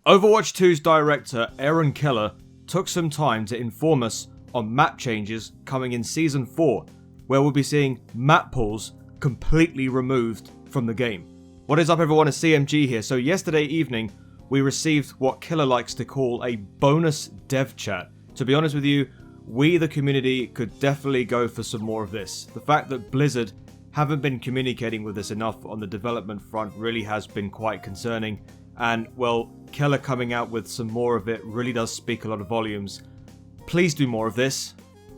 Overwatch 2's director, Aaron Keller, took some time to inform us on map changes coming in Season 4, where we'll be seeing map pools completely removed from the game. What is up everyone, it's CMG here. So yesterday evening, we received what Keller likes to call a bonus dev chat. To be honest with you, we the community could definitely go for some more of this. The fact that Blizzard haven't been communicating with us enough on the development front really has been quite concerning. And, well, Keller coming out with some more of it really does speak a lot of volumes. Please do more of this.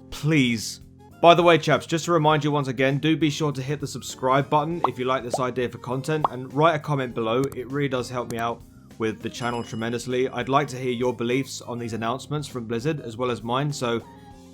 Please. By the way, chaps, just to remind you once again, do be sure to hit the subscribe button if you like this idea for content, and write a comment below. It really does help me out with the channel tremendously. I'd like to hear your beliefs on these announcements from Blizzard as well as mine. So,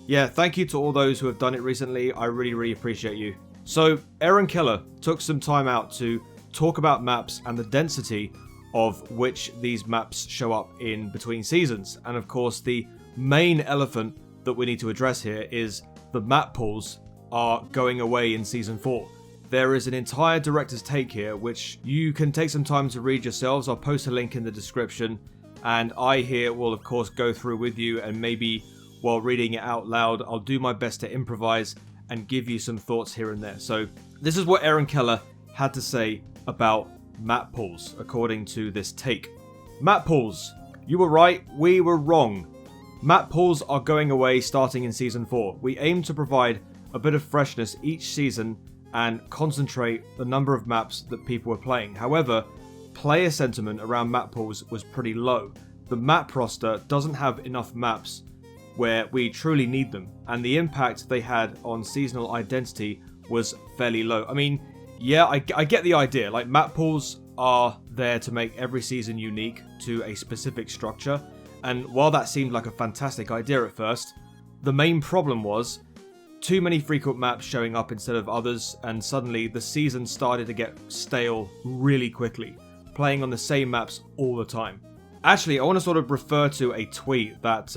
yeah, thank you to all those who have done it recently. I really appreciate you. So, Aaron Keller took some time out to talk about maps and the density of which these maps show up in between seasons. And of course, the main elephant that we need to address here is the map pools are going away in Season 4. There is an entire director's take here, which you can take some time to read yourselves. I'll post a link in the description, and I here will of course go through with you, and maybe while reading it out loud, I'll do my best to improvise and give you some thoughts here and there. So this is what Aaron Keller had to say about map pools, according to this take. Map pools. You were right, we were wrong. Map pools are going away starting in Season 4. We aim to provide a bit of freshness each season and concentrate the number of maps that people are playing. However, player sentiment around map pools was pretty low. The map roster doesn't have enough maps where we truly need them, and the impact they had on seasonal identity was fairly low. I mean, yeah, I get the idea. Like, map pools are there to make every season unique to a specific structure, and while that seemed like a fantastic idea at first, the main problem was too many frequent maps showing up instead of others, and suddenly the season started to get stale really quickly, playing on the same maps all the time. Actually, I want to sort of refer to a tweet that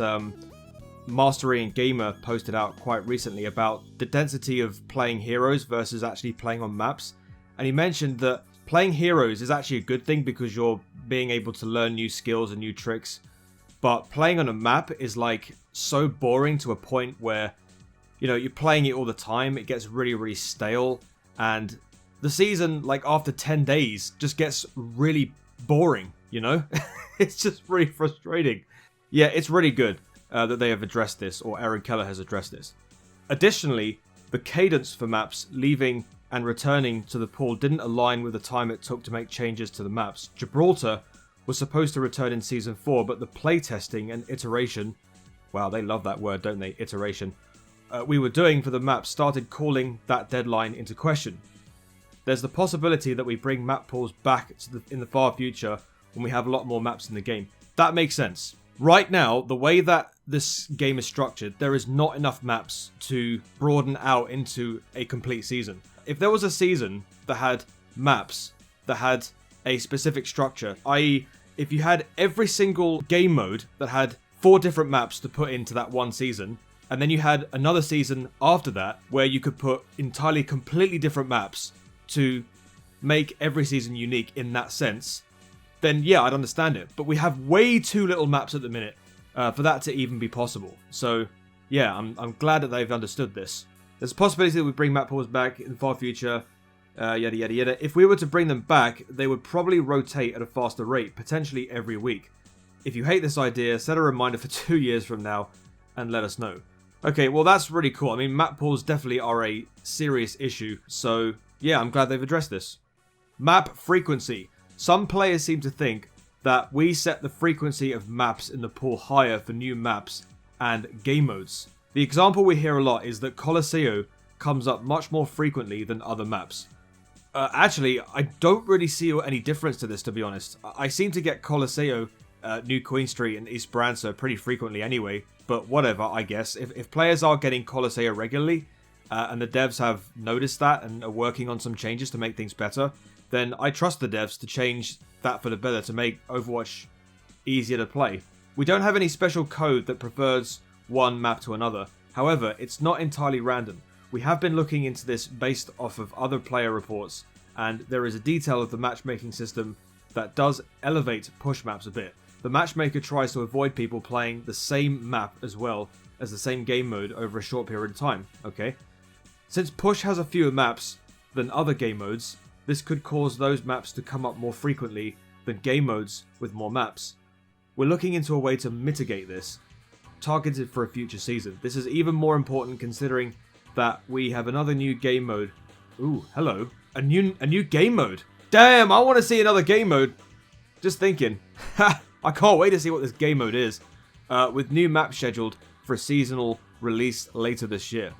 Mastery and Gamer posted out quite recently about the density of playing heroes versus actually playing on maps. And he mentioned that playing heroes is actually a good thing because you're being able to learn new skills and new tricks. But playing on a map is like so boring to a point where, you know, you're playing it all the time. It gets really stale. And the season, like after 10 days, just gets really boring, you know? It's just really frustrating. Yeah, it's really good that they have addressed this, or Aaron Keller has addressed this. Additionally, the cadence for maps leaving and returning to the pool didn't align with the time it took to make changes to the maps. Gibraltar was supposed to return in Season 4, but the playtesting and iteration, wow, they love that word, don't they, iteration, we were doing for the map started calling that deadline into question. There's the possibility that we bring map pools back in the far future when we have a lot more maps in the game. That makes sense. Right now, the way that this game is structured, there is not enough maps to broaden out into a complete season. If there was a season that had maps that had a specific structure, i.e. if you had every single game mode that had 4 different maps to put into that one season, and then you had another season after that where you could put entirely completely different maps to make every season unique in that sense, then yeah, I'd understand it. But we have way too little maps at the minute for that to even be possible. So yeah, I'm glad that they've understood this. There's a possibility that we bring map pools back in the far future, yada. If we were to bring them back, they would probably rotate at a faster rate, potentially every week. If you hate this idea, set a reminder for 2 years from now and let us know. Okay, well that's really cool. I mean, map pools definitely are a serious issue, so yeah, I'm glad they've addressed this. Map frequency. Some players seem to think that we set the frequency of maps in the pool higher for new maps and game modes. The example we hear a lot is that Colosseo comes up much more frequently than other maps. Actually, I don't really see any difference to this, to be honest. I seem to get Colosseo, New Queen Street and East Branso pretty frequently anyway, but whatever, I guess. If players are getting Colosseo regularly, and the devs have noticed that and are working on some changes to make things better, then I trust the devs to change that for the better to make Overwatch easier to play. We don't have any special code that prefers one map to another. However, it's not entirely random. We have been looking into this based off of other player reports, and there is a detail of the matchmaking system that does elevate push maps a bit. the matchmaker tries to avoid people playing the same map as well as the same game mode over a short period of time, okay? Since Push has a fewer maps than other game modes, this could cause those maps to come up more frequently than game modes with more maps. We're looking into a way to mitigate this, targeted for a future season. This is even more important considering that we have another new game mode. Ooh, hello. A new game mode. Damn, I want to see another game mode. Just thinking. I can't wait to see what this game mode is. With new maps scheduled for a seasonal release later this year.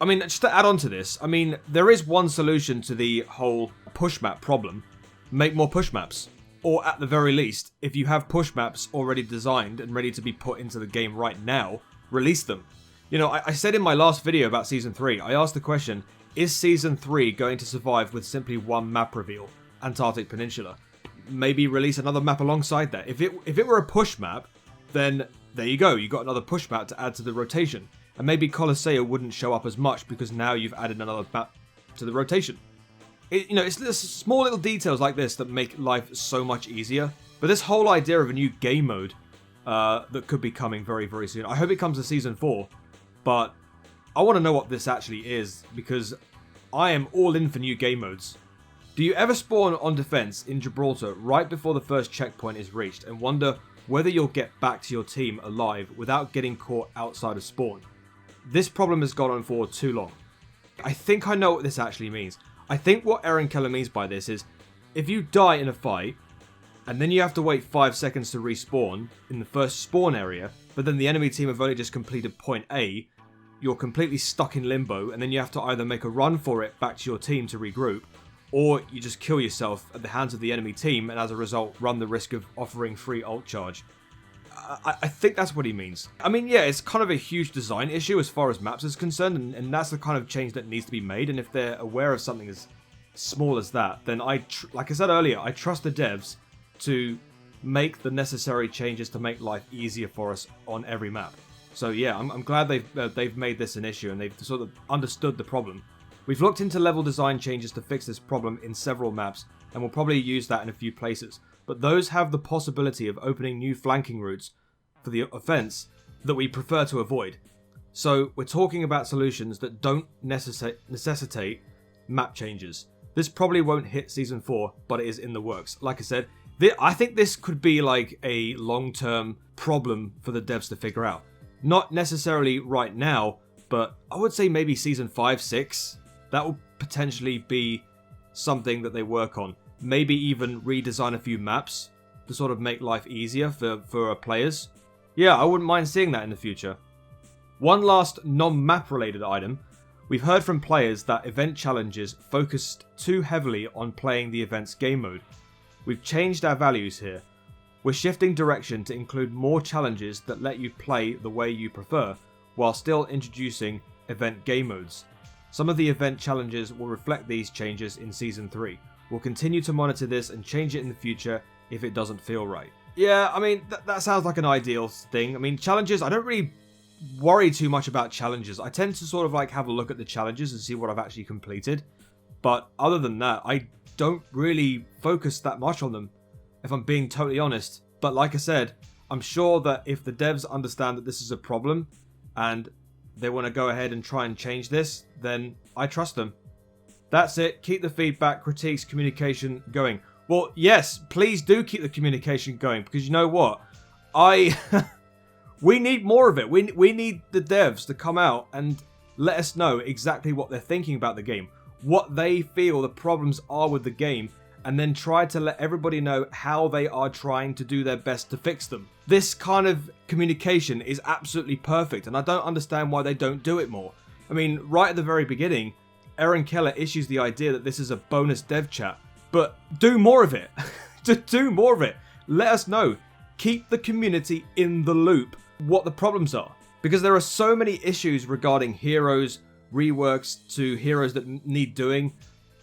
I mean, just to add on to this, I mean, there is one solution to the whole push map problem. Make more push maps. Or at the very least, if you have push maps already designed and ready to be put into the game right now, release them. You know, I said in my last video about Season 3, I asked the question, is Season 3 going to survive with simply one map reveal, Antarctic Peninsula? Maybe release another map alongside that. If it were a push map, then there you go, you got another push map to add to the rotation. And maybe Colossea wouldn't show up as much because now you've added another map to the rotation. It's small little details like this that make life so much easier. But this whole idea of a new game mode that could be coming very, very soon. I hope it comes to Season 4. But I want to know what this actually is because I am all in for new game modes. Do you ever spawn on defense in Gibraltar right before the first checkpoint is reached and wonder whether you'll get back to your team alive without getting caught outside of spawn? This problem has gone on for too long. I think I know what this actually means. I think what Aaron Keller means by this is, if you die in a fight, and then you have to wait 5 seconds to respawn in the first spawn area, but then the enemy team have only just completed point A, you're completely stuck in limbo, and then you have to either make a run for it back to your team to regroup, or you just kill yourself at the hands of the enemy team, and as a result, run the risk of offering free ult charge. I think that's what he means. I mean, yeah, it's kind of a huge design issue as far as maps is concerned, and that's the kind of change that needs to be made, and if they're aware of something as small as that, then like I said earlier, I trust the devs to make the necessary changes to make life easier for us on every map. So yeah, I'm glad they've made this an issue, and they've sort of understood the problem. We've looked into level design changes to fix this problem in several maps, and we'll probably use that in a few places. But those have the possibility of opening new flanking routes for the offense that we prefer to avoid. So we're talking about solutions that don't necessitate map changes. This probably won't hit Season 4, but it is in the works. Like I said, I think this could be like a long-term problem for the devs to figure out. Not necessarily right now, but I would say maybe Season 5, 6. That will potentially be something that they work on. Maybe even redesign a few maps to sort of make life easier for our players. Yeah, I wouldn't mind seeing that in the future. One last non-map related item. We've heard from players that event challenges focused too heavily on playing the event's game mode. We've changed our values here. We're shifting direction to include more challenges that let you play the way you prefer, while still introducing event game modes. Some of the event challenges will reflect these changes in Season 3. We'll continue to monitor this and change it in the future if it doesn't feel right. Yeah, I mean, that sounds like an ideal thing. I mean, challenges, I don't really worry too much about challenges. I tend to sort of like have a look at the challenges and see what I've actually completed. But other than that, I don't really focus that much on them, if I'm being totally honest. But like I said, I'm sure that if the devs understand that this is a problem and they want to go ahead and try and change this, then I trust them. That's it. Keep the feedback, critiques, communication going. Well, yes, please do keep the communication going, because you know what? We need more of it. We need the devs to come out and let us know exactly what they're thinking about the game, what they feel the problems are with the game, and then try to let everybody know how they are trying to do their best to fix them. This kind of communication is absolutely perfect, and I don't understand why they don't do it more. I mean, right at the very beginning, Aaron Keller issues the idea that this is a bonus dev chat, but do more of it. Just do more of it. Let us know. Keep the community in the loop what the problems are, because there are so many issues regarding heroes, reworks to heroes that need doing,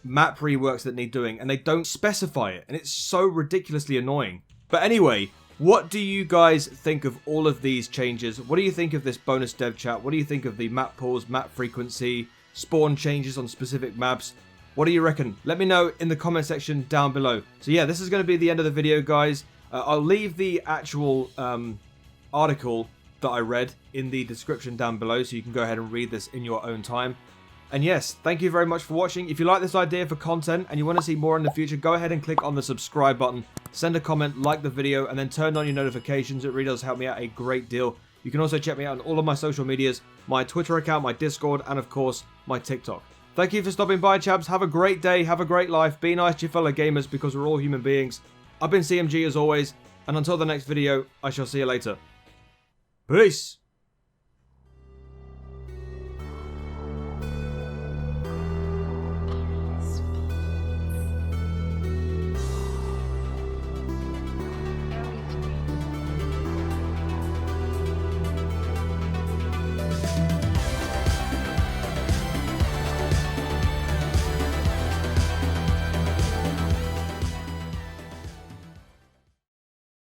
map reworks that need doing, and they don't specify it, and it's so ridiculously annoying. But anyway, what do you guys think of all of these changes? What do you think of this bonus dev chat? What do you think of the map pools, map frequency, spawn changes on specific maps? What do you reckon? Let me know in the comment section down below. So yeah, this is going to be the end of the video, guys. I'll leave the actual article that I read in the description down below, so you can go ahead and read this in your own time. And yes, thank you very much for watching. If you like this idea for content and you want to see more in the future, go ahead and click on the subscribe button, send a comment, like the video, and then turn on your notifications. It really does help me out a great deal. You can also check me out on all of my social medias, my Twitter account, my Discord, and of course, my TikTok. Thank you for stopping by, chaps. Have a great day, have a great life, be nice to your fellow gamers because we're all human beings. I've been CMG as always, and until the next video, I shall see you later. Peace!